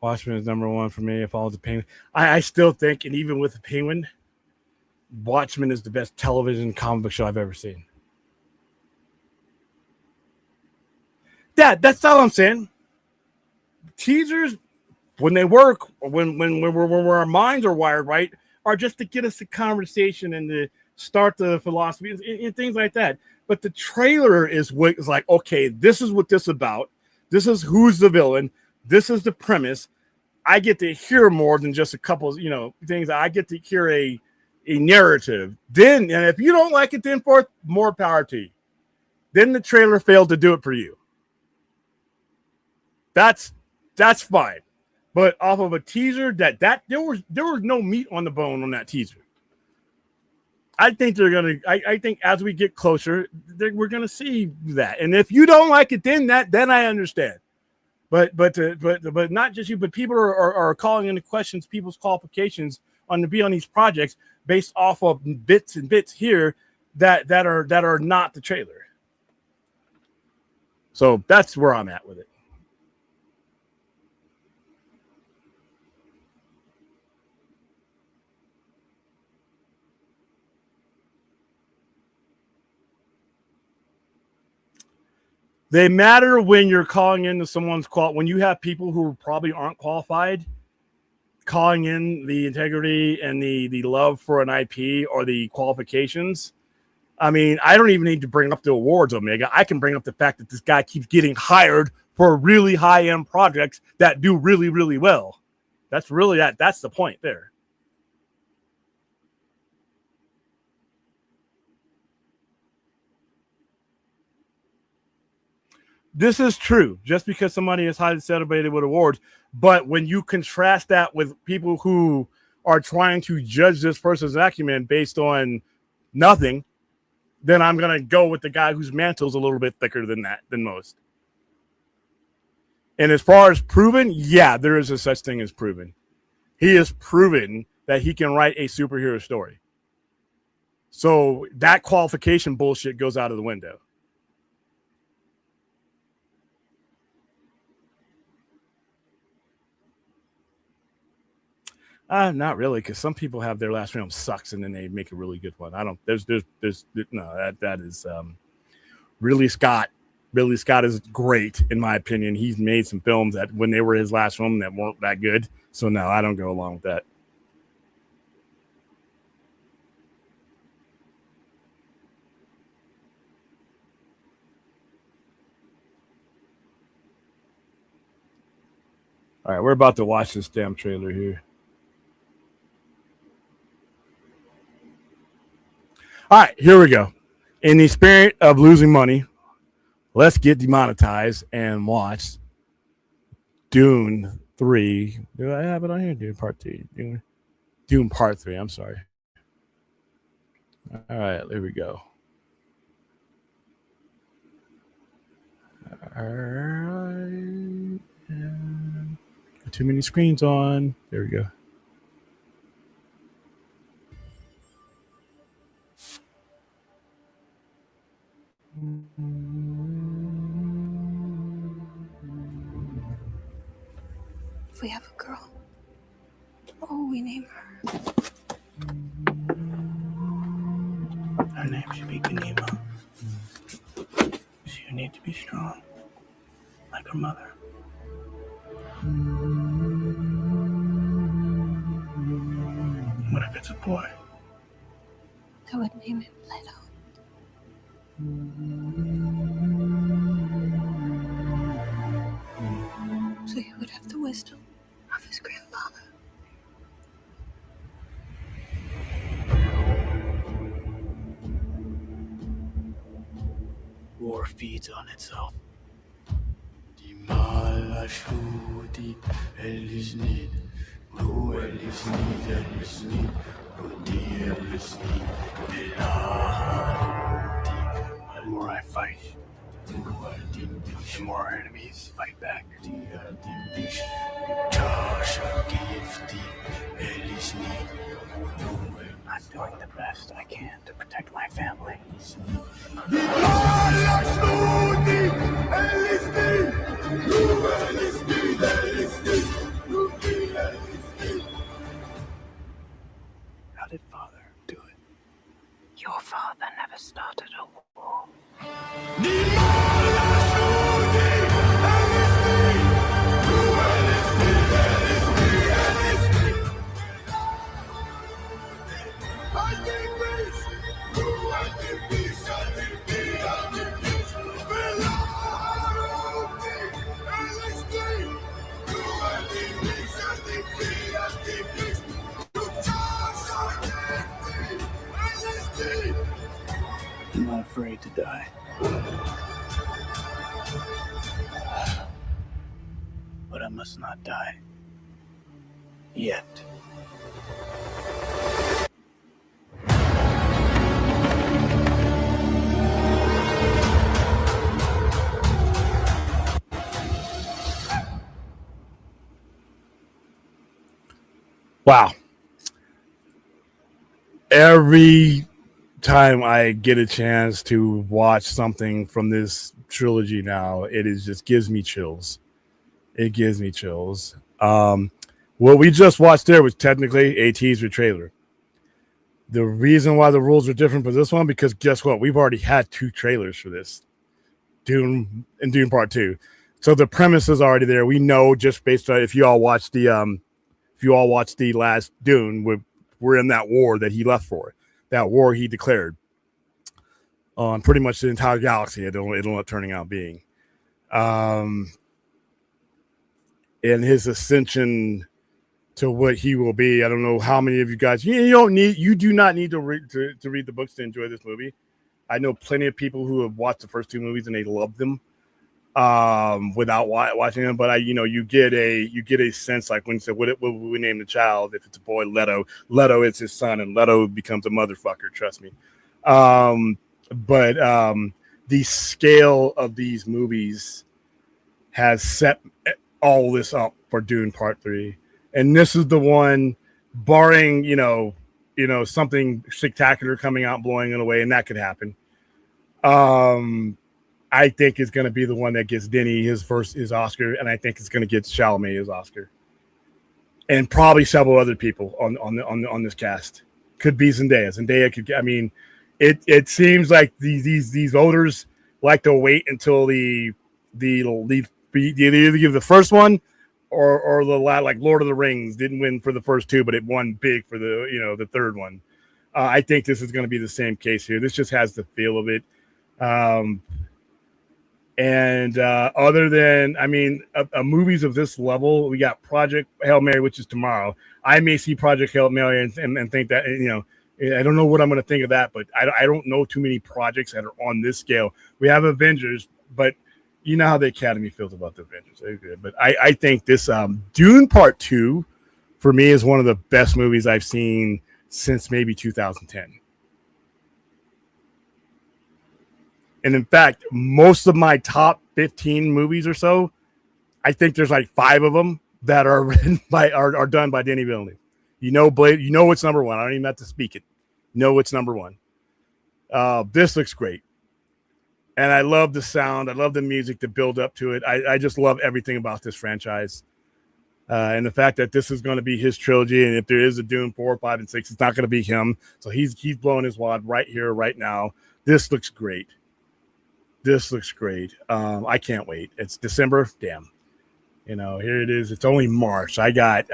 Watchmen is number one for me. If all the Penguin, I still think, and even with the Penguin, Watchmen is the best television comic book show I've ever seen. That's all I'm saying. Teasers, when they work, when our minds are wired right, are just to get us a conversation and to start the philosophy and things like that. But the trailer is what is like, okay, this is what this is about. This is who's the villain. This is the premise. I get to hear more than just a couple of, things. I get to hear a narrative. Then, and if you don't like it, then for more power to you. Then the trailer failed to do it for you. That's fine. But off of a teaser, that there was no meat on the bone on that teaser. I think I think as we get closer, we're gonna see that. And if you don't like it, then I understand. But not just you, but people are calling into questions people's qualifications to be on these projects based off of bits and bits here that are not the trailer. So that's where I'm at with it. They matter when you're calling into someone's when you have people who probably aren't qualified, calling in the integrity and the love for an IP or the qualifications. I mean, I don't even need to bring up the awards, Omega. I can bring up the fact that this guy keeps getting hired for really high-end projects that do really, really well. That's really that's the point there. This is true, just because somebody is highly celebrated with awards. But when you contrast that with people who are trying to judge this person's acumen based on nothing, then I'm going to go with the guy whose mantle's a little bit thicker than most. And as far as proven, yeah, there is a such thing as proven. He has proven that he can write a superhero story. So that qualification bullshit goes out of the window. Not really, because some people have their last film sucks and then they make a really good one. I don't. There's no that is really Scott. Ridley Scott is great in my opinion. He's made some films that when they were his last film that weren't that good. So no, I don't go along with that. All right, we're about to watch this damn trailer here. All right, here we go. In the spirit of losing money, let's get demonetized and watch Dune 3. Do I have it on here? Dune Part 2. Dune Part 3. I'm sorry. All right, there we go. All right. Too many screens on. There we go. If we have a girl, what will we name her? Her name should be Ganima. She would need to be strong, like her mother. What if it's a boy? I would name him Leto. So he would have the wisdom of his grandfather. War feeds on itself. The more I fight, the more our enemies fight back. I'm doing the best I can to protect my family. How did Father do it? Your father never started a war. I'm not afraid to die. But I must not die. Yet. Wow. Every time I get a chance to watch something from this trilogy now, it is just gives me chills. It gives me chills. What we just watched there was technically a teaser trailer. The reason why the rules are different for this one, because guess what? We've already had 2 trailers for this. Dune and Dune Part 2. So the premise is already there. We know just based on if you all watched the last Dune, we're in that war that he left for. That war he declared on pretty much the entire galaxy. It'll end up turning out being. And his ascension to what he will be. I don't know how many of you guys you do not need to read the books to enjoy this movie. I know plenty of people who have watched the first 2 movies and they love them without watching them. But you get a sense like when you say what will we name the child? If it's a boy, Leto is his son, and Leto becomes a motherfucker. Trust me. But the scale of these movies has set all this up for Dune Part 3, and this is the one, barring something spectacular coming out, blowing it away, and that could happen. I think it's going to be the one that gets Denny his Oscar, and I think it's going to get Chalamet his Oscar. and probably several other people on this cast. Could be Zendaya. Zendaya could. I mean, it seems like these voters like to wait until they either give the first one or the like Lord of the Rings didn't win for the first two, but it won big for the third one. I think this is going to be the same case here. This just has the feel of it. And other than, I mean, movies of this level, we got Project Hail Mary, which is tomorrow. I may see Project Hail Mary and think that, I don't know what I'm going to think of that, but I don't know too many projects that are on this scale. We have Avengers, but you know how the Academy feels about the Avengers. They're good. But I think this Dune Part 2, for me, is one of the best movies I've seen since maybe 2010. And in fact, most of my top 15 movies or so, I think there's like 5 of them that are written are done by Denis Villeneuve. Blade, it's number one. I don't even have to speak it. It's number one. This looks great. And I love the sound. I love the music, the build up to it. I just love everything about this franchise. And the fact that this is going to be his trilogy, and if there is a Dune 4, 5, and 6, it's not going to be him. So he's blowing his wad right here, right now. This looks great. I can't wait. It's December. Damn. Here it is. It's only March. I got,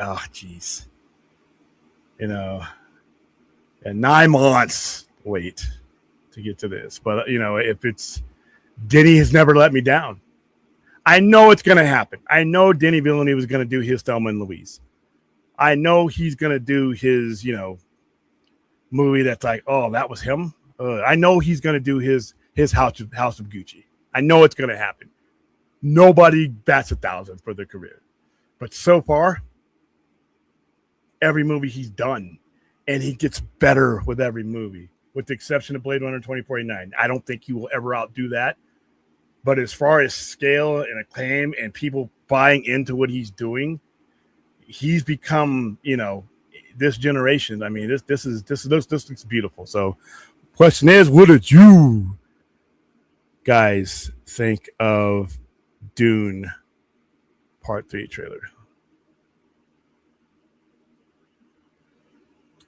and 9 months wait to get to this. But, if it's Denny has never let me down. I know it's going to happen. I know Denis Villeneuve is going to do his Thelma and Louise. I know he's going to do his, movie that's like, oh, that was him. I know he's going to do his House of Gucci. I know it's going to happen. Nobody bats 1,000 for their career. But so far, every movie he's done, and he gets better with every movie, with the exception of Blade Runner 2049. I don't think he will ever outdo that. But as far as scale and acclaim and people buying into what he's doing, he's become, this generation. I mean, this looks beautiful. So, question is, what did you guys think of Dune Part 3 trailer?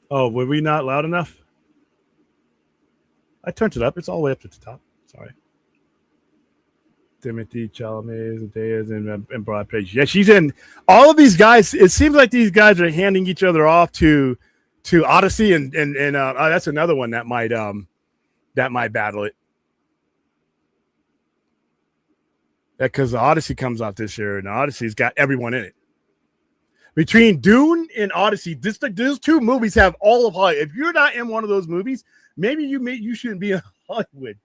Oh, were we not loud enough? I turned it up. It's all the way up to the top. Sorry. Timothy Chalamet, Zendaya, and Brad Pitt. Yeah, she's in all of these guys. It seems like these guys are handing each other off to Odyssey, and that's another one that might battle it. Because the Odyssey comes out this year, and the Odyssey's got everyone in it. Between Dune and Odyssey, those 2 movies have all of Hollywood. If you're not in one of those movies, maybe you shouldn't be in Hollywood.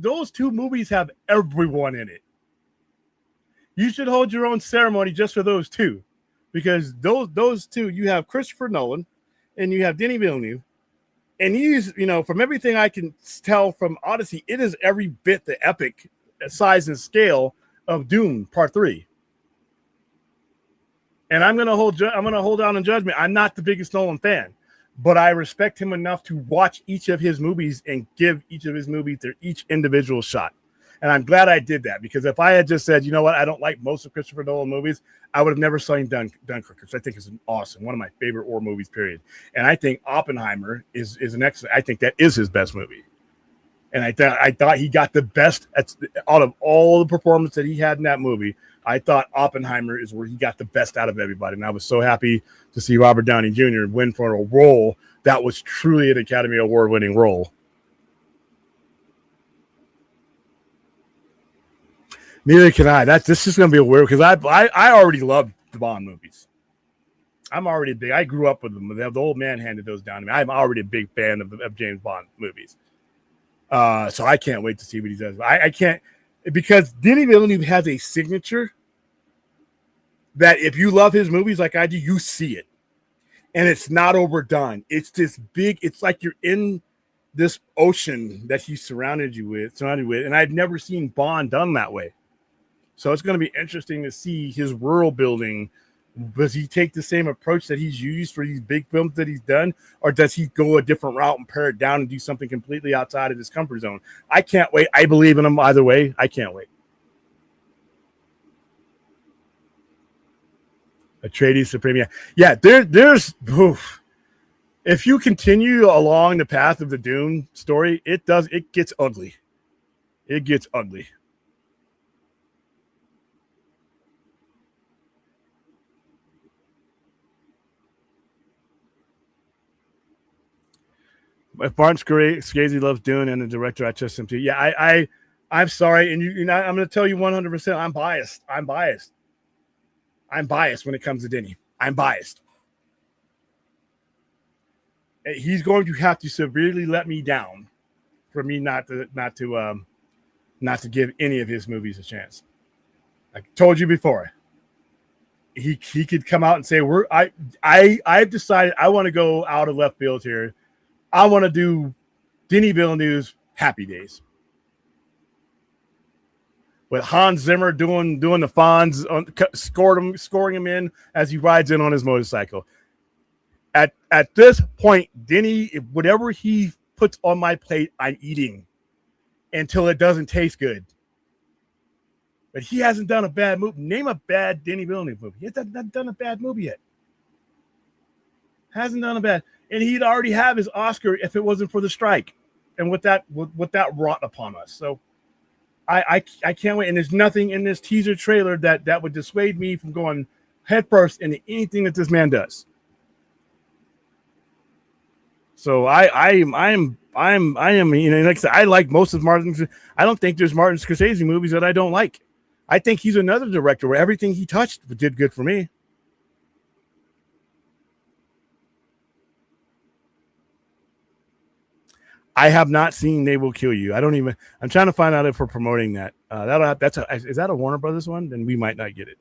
Those 2 movies have everyone in it. You should hold your own ceremony just for those 2, because those 2, you have Christopher Nolan and you have Denis Villeneuve, and he's, from everything I can tell from Odyssey, it is every bit the epic size and scale of Dune Part 3. And I'm gonna hold down in judgment. I'm not the biggest Nolan fan, but I respect him enough to watch each of his movies and give each of his movies their each individual shot. And I'm glad I did that, because if I had just said, you know what, I don't like most of Christopher Nolan movies, I would have never seen Dunkirk, which I think is awesome, one of my favorite war movies, period. And I think Oppenheimer is an excellent. I think that is his best movie. And I thought he got the best out of all the performance that he had in that movie. I thought Oppenheimer is where he got the best out of everybody. And I was so happy to see Robert Downey Jr. win for a role that was truly an Academy Award-winning role. Neither can I. This is going to be a weird, because I already love the Bond movies. I'm already big. I grew up with them. The old man handed those down to me. I'm already a big fan of James Bond movies. So I can't wait to see what he does. I can't, because Denis Villeneuve has a signature that if you love his movies like I do, you see it. And it's not overdone. It's this big, it's like you're in this ocean that he's surrounded with. And I've never seen Bond done that way. So it's going to be interesting to see his world building. Does he take the same approach that he's used for these big films that he's done, or does he go a different route and pare it down and do something completely outside of his comfort zone? I can't wait. I believe in him either way. I can't wait. Atreides Supreme. Yeah. There's. Oof. If you continue along the path of the Dune story, it gets ugly. It gets ugly. If Martin Scorsese loves Dune and the director, I trust him too. Yeah, I'm sorry, and I'm going to tell you 100%. I'm biased. I'm biased when it comes to Denny. I'm biased. He's going to have to severely let me down for me not to give any of his movies a chance. I told you before. He could come out and say I've decided I want to go out of left field here. I want to do Denis Villeneuve's Happy Days with Hans Zimmer doing the Fonz, scoring him in as he rides in on his motorcycle. At this point, Denny, whatever he puts on my plate, I'm eating until it doesn't taste good. But he hasn't done a bad movie. Name a bad Denis Villeneuve movie. He hasn't done a bad movie yet. Hasn't done a bad. And he'd already have his Oscar if it wasn't for the strike and what that wrought upon us. So I can't wait. And there's nothing in this teaser trailer that would dissuade me from going headfirst into anything that this man does. So I am, like I said, I like most of Martin. I don't think there's Martin Scorsese movies that I don't like. I think he's another director where everything he touched did good for me. I have not seen They Will Kill You. I'm trying to find out if we're promoting that. Is that a Warner Brothers one? Then we might not get it.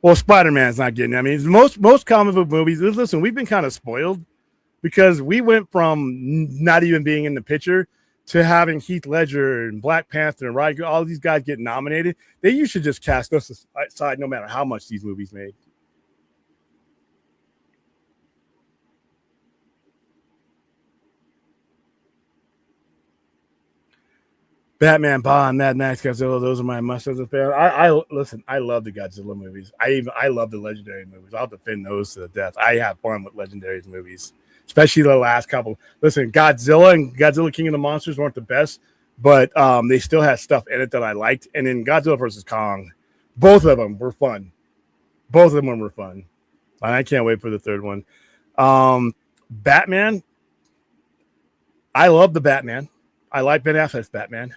Well, Spider-Man's not getting it. I mean, most comic book movies, listen, we've been kind of spoiled because we went from not even being in the picture to having Heath Ledger and Black Panther and Ryan, all these guys get nominated. You should just cast us aside no matter how much these movies made. Batman, Bond, Mad Max, Godzilla, those are my must-haves. I listen, I love the Godzilla movies. I love the Legendary movies. I'll defend those to the death. I have fun with Legendary movies, especially the last couple. Listen, Godzilla and Godzilla King of the Monsters weren't the best, but they still had stuff in it that I liked. And then Godzilla vs. Kong, both of them were fun. Both of them were fun. I can't wait for the third one. Batman, I love the Batman. I like Ben Affleck's Batman.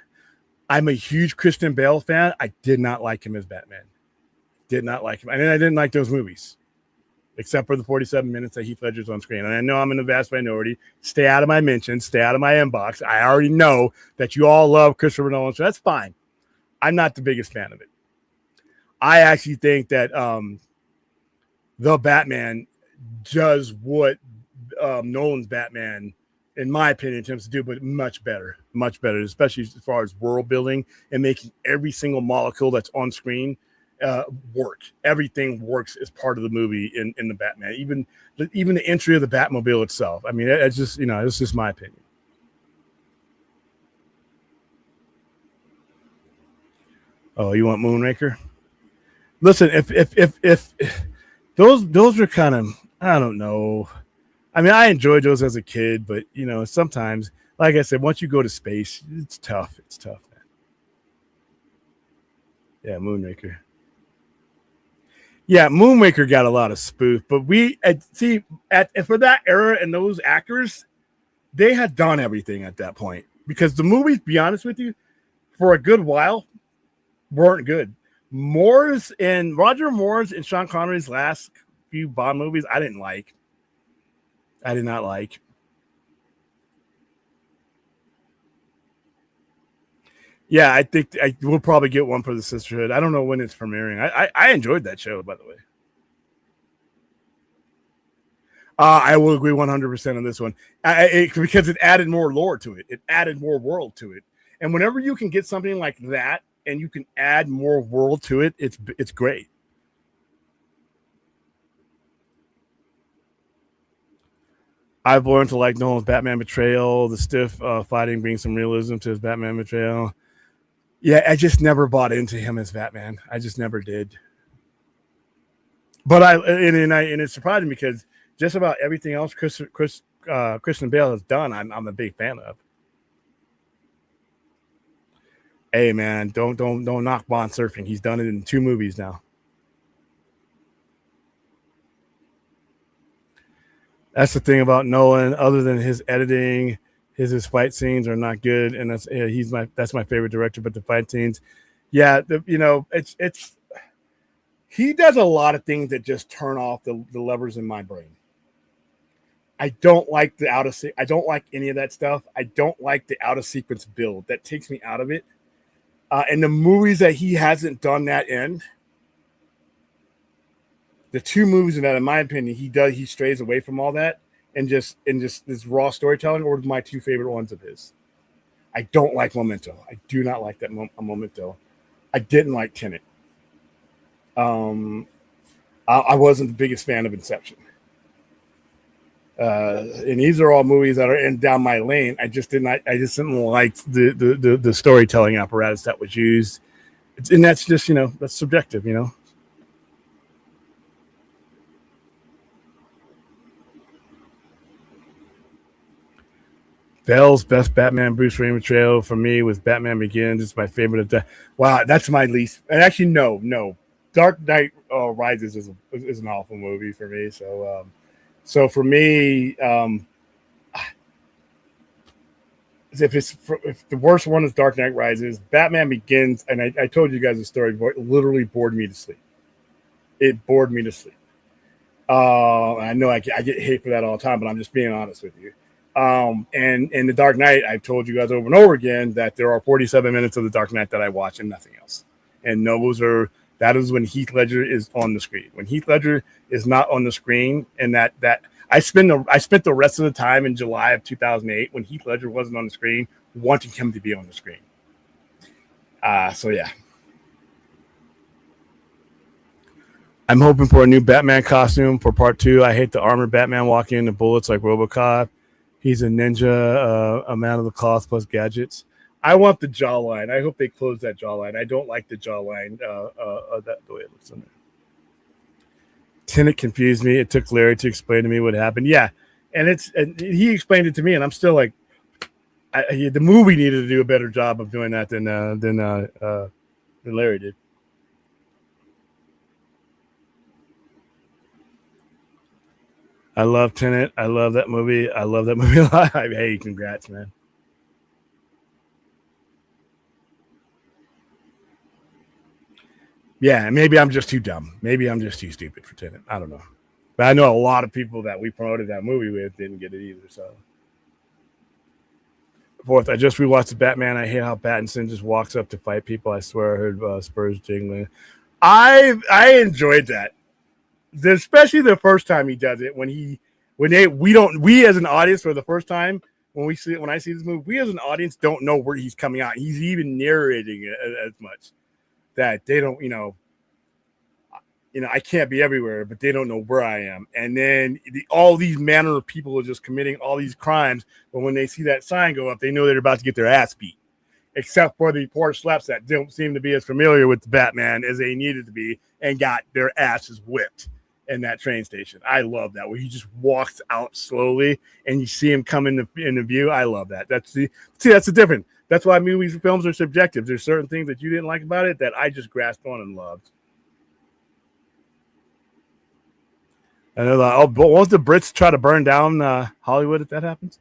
I'm a huge Christian Bale fan. I did not like him as Batman. Did not like him. And I didn't like those movies, except for the 47 minutes that Heath Ledger's on screen. And I know I'm in the vast minority. Stay out of my mentions. Stay out of my inbox. I already know that you all love Christopher Nolan, so that's fine. I'm not the biggest fan of it. I actually think that the Batman does what Nolan's Batman, in my opinion, attempts to do, but much better, especially as far as world building and making every single molecule that's on screen work. Everything works as part of the movie in the Batman, even the entry of the Batmobile itself. I mean, it's just, it's just my opinion. Oh, you want Moonraker? Listen, if those are kind of, I don't know. I mean, I enjoyed those as a kid, but sometimes, like I said, once you go to space, it's tough. It's tough, man. Yeah, Moonraker. Yeah, Moonraker got a lot of spoof, but for that era and those actors, they had done everything at that point because the movies, to be honest with you, for a good while, weren't good. Roger Moore's and Sean Connery's last few Bond movies, I didn't like. I did not like. Yeah, I think we'll probably get one for the Sisterhood. I don't know when it's premiering. I enjoyed that show, by the way. I will agree 100% on this one because it added more lore to it. It added more world to it. And whenever you can get something like that and you can add more world to it, it's great. I've learned to like Nolan's Batman Betrayal. The stiff fighting brings some realism to his Batman Betrayal. Yeah, I just never bought into him as Batman. I just never did. But and it's surprising because just about everything else Christian Bale has done, I'm a big fan of. Hey man, don't knock Bond surfing. He's done it in 2 movies now. That's the thing about Nolan. Other than his editing, his fight scenes are not good, and that's my favorite director. But the fight scenes, yeah, it's he does a lot of things that just turn off the levers in my brain. I don't like I don't like any of that stuff. I don't like the out of sequence build. That takes me out of it. And the movies that he hasn't done that in, the 2 movies that, in my opinion, he strays away from all that and just this raw storytelling, or my 2 favorite ones of his. I don't like Memento. I do not like that Memento. I didn't like Tenet. I wasn't the biggest fan of Inception. And these are all movies that are down my lane. I just didn't like the storytelling apparatus that was used. And that's just, that's subjective, Bell's best Batman Bruce Wayne portrayal for me was Batman Begins. It's my favorite. Wow, that's my least. And actually, no. Dark Knight Rises is an awful movie for me. So for me, if the worst one is Dark Knight Rises, Batman Begins, and I told you guys the story, literally bored me to sleep. It bored me to sleep. I know I get hate for that all the time, but I'm just being honest with you. And in the Dark Knight, I've told you guys over and over again that there are 47 minutes of the Dark Knight that I watch and nothing else. And that is when Heath Ledger is on the screen. When Heath Ledger is not on the screen, and that I spent the rest of the time in July of 2008 when Heath Ledger wasn't on the screen, wanting him to be on the screen. So yeah. I'm hoping for a new Batman costume for part 2. I hate the armored Batman walking into bullets like RoboCop. He's a ninja, a man of the cloth plus gadgets. I want the jawline. I hope they close that jawline. I don't like the jawline, the way it looks on there. Tenet confused me. It took Larry to explain to me what happened. Yeah, and he explained it to me, and I'm still like, the movie needed to do a better job of doing that than Larry did. I love Tenet. I love that movie. I love that movie a lot. Hey, congrats, man. Yeah, maybe I'm just too dumb. Maybe I'm just too stupid for Tenet. I don't know. But I know a lot of people that we promoted that movie with didn't get it either. So, 4th, I just rewatched the Batman. I hate how Pattinson just walks up to fight people. I swear I heard Spurs jingling. I enjoyed that, especially the first time he does it. We as an audience for the first time when I see this movie, we as an audience don't know where he's coming out. He's even narrating it as much that they don't, I can't be everywhere, but they don't know where I am. And then all these manner of people are just committing all these crimes. But when they see that sign go up, they know they're about to get their ass beat. Except for the poor slaps that don't seem to be as familiar with the Batman as they needed to be and got their asses whipped in that train station. I love that, where he just walks out slowly and you see him come in the view. I love that. That's the difference. That's why movies and films are subjective. There's certain things that you didn't like about it that I just grasped on and loved. And they're like, but won't the Brits try to burn down Hollywood if that happens?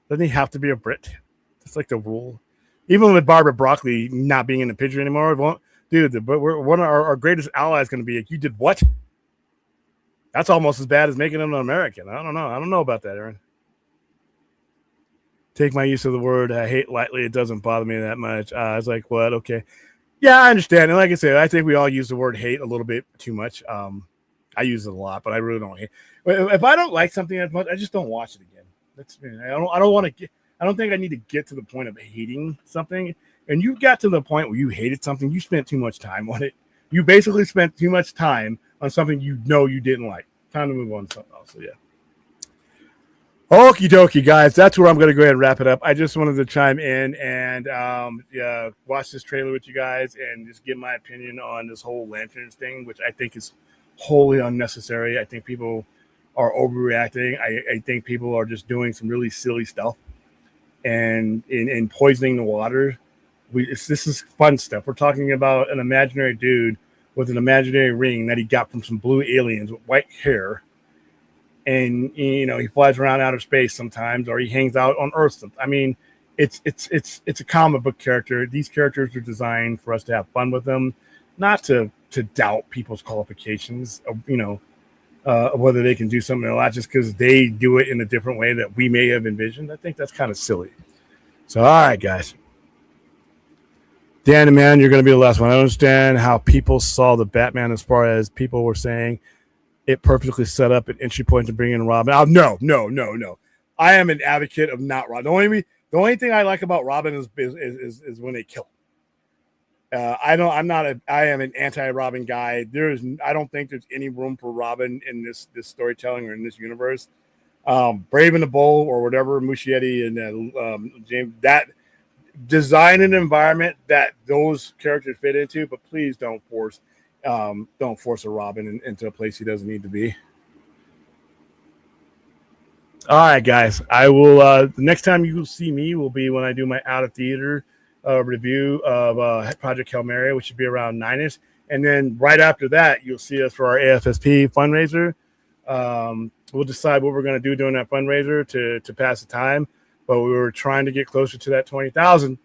Doesn't he have to be a Brit? That's like the rule. Even with Barbara Broccoli not being in the picture anymore, one of our greatest allies going to be like, you did what? That's almost as bad as making him an American. I don't know. I don't know about that, Aaron. Take my use of the word I hate lightly. It doesn't bother me that much. I was like, what? Okay. Yeah, I understand. And like I said, I think we all use the word hate a little bit too much. I use it a lot, but I really don't hate. If I don't like something as much, I just don't watch it again. I don't want to get. I don't think I need to get to the point of hating something. And you got to the point where you hated something. You spent too much time on it. You basically spent too much time on something you didn't like. Time to move on to something else. So yeah. Okie dokie, guys. That's where I'm going to go ahead and wrap it up. I just wanted to chime in and watch this trailer with you guys and just give my opinion on this whole lanterns thing, which I think is wholly unnecessary. I think people are overreacting. I think people are just doing some really silly stuff and in poisoning the water. This is fun stuff. We're talking about an imaginary dude with an imaginary ring that he got from some blue aliens with white hair. And he flies around outer space sometimes, or he hangs out on Earth. I mean, it's a comic book character. These characters are designed for us to have fun with them, not to doubt people's qualifications. Whether they can do something or not, just because they do it in a different way that we may have envisioned. I think that's kind of silly. So, all right, guys. Dan, man, you're going to be the last one. I understand how people saw the Batman as far as people were saying it perfectly set up an entry point to bring in Robin. Oh, no. I am an advocate of not Robin. The only thing I like about Robin is when they kill him. I am an anti-Robin guy. I don't think there's any room for Robin in this storytelling or in this universe. Brave and the Bold or whatever, Muschietti and James, that design an environment that those characters fit into, but please don't force a Robin into a place he doesn't need to be. All right, guys. I will. The next time you will see me will be when I do my out of theater review of Project Hail Mary, which should be around 9ish, and then right after that, you'll see us for our AFSP fundraiser. We'll decide what we're going to do during that fundraiser to pass the time, but we were trying to get closer to that 20,000.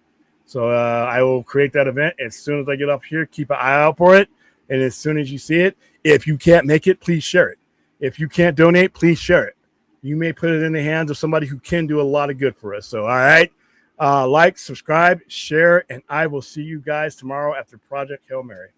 So I will create that event as soon as I get up here. Keep an eye out for it. And as soon as you see it, if you can't make it, please share it. If you can't donate, please share it. You may put it in the hands of somebody who can do a lot of good for us. So, all right, like, subscribe, share, and I will see you guys tomorrow after Project Hail Mary.